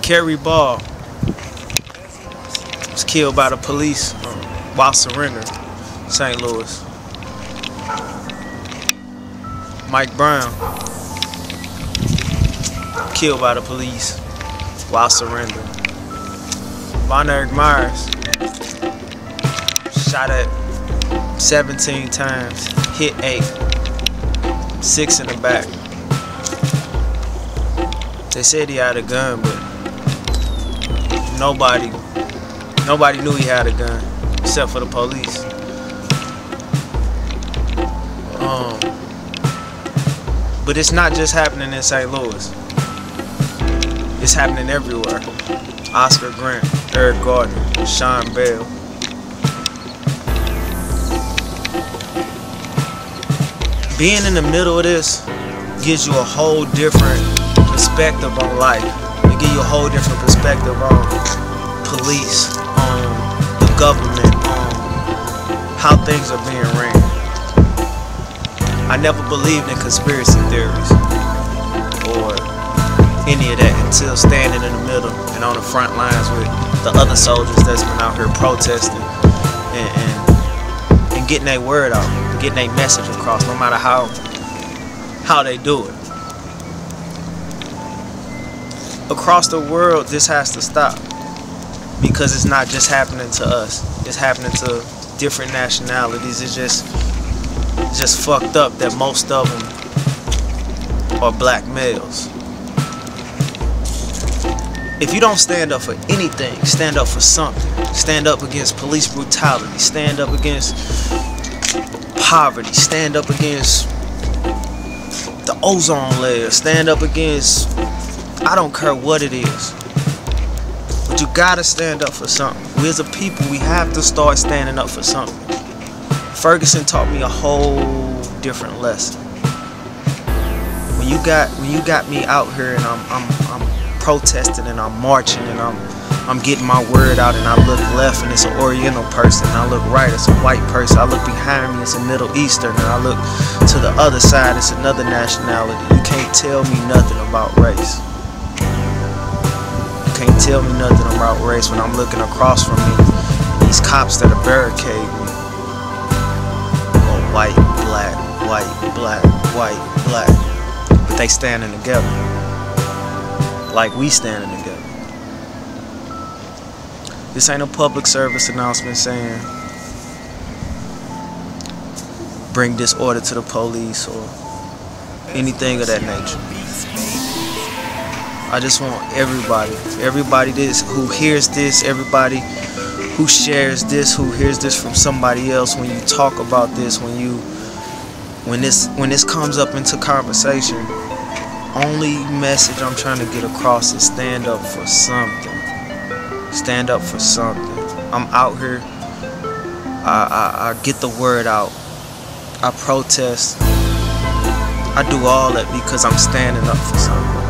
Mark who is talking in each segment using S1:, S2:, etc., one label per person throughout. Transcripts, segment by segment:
S1: Kerry Ball was killed by the police while surrendering, St. Louis. Mike Brown killed by the police while surrendering. Von Erich Myers shot at 17 times, hit 8, 6 in the back. They said he had a gun, but nobody knew he had a gun except for the police. But it's not just happening in St. Louis. It's happening everywhere. Oscar Grant, Eric Gardner, Sean Bell. Being in the middle of this gives you a whole different perspective on life. It gives you a whole different perspective on police, on the government, on how things are being ran. I never believed in conspiracy theories or any of that until standing in the middle and on the front lines with the other soldiers that's been out here protesting and getting their word out, getting their message across, no matter how they do it. Across the world, this has to stop because it's not just happening to us. It's happening to different nationalities. It's just fucked up that most of them are black males. If you don't stand up for anything, stand up for something. Stand up against police brutality. Stand up against poverty. Stand up against the ozone layer. Stand up against, I don't care what it is. But you gotta stand up for something. We as a people, we have to start standing up for something. Ferguson taught me a whole different lesson. When you got me out here and I'm protesting and I'm marching and I'm getting my word out and I look left and it's an Oriental person and I look right, it's a white person, I look behind me, it's a Middle Eastern, and I look to the other side, it's another nationality. You can't tell me nothing about race. You can't tell me nothing about race when I'm looking across from me, these cops that are barricading me. White, black, white, black, white, black. But they standing together. Like we standing together. This ain't a public service announcement saying bring disorder to the police or anything of that nature. I just want everybody who hears this, everybody who shares this, who hears this from somebody else, when you talk about this, when this comes up into conversation, only message I'm trying to get across is stand up for something. Stand up for something. I'm out here. I get the word out. I protest. I do all that because I'm standing up for something.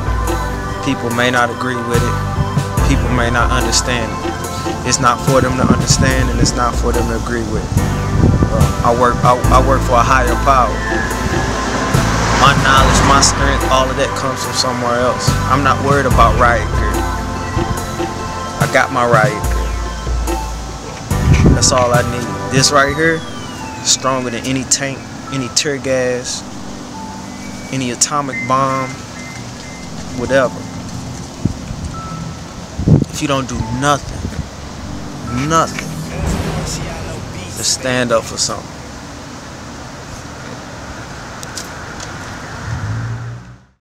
S1: People may not agree with it. People may not understand it. It's not for them to understand, and it's not for them to agree with. I work for a higher power. My knowledge, my strength, all of that comes from somewhere else. I'm not worried about riot gear. I got my riot gear. That's all I need. This right here is stronger than any tank, any tear gas, any atomic bomb, whatever. If you don't do nothing, to stand up for something.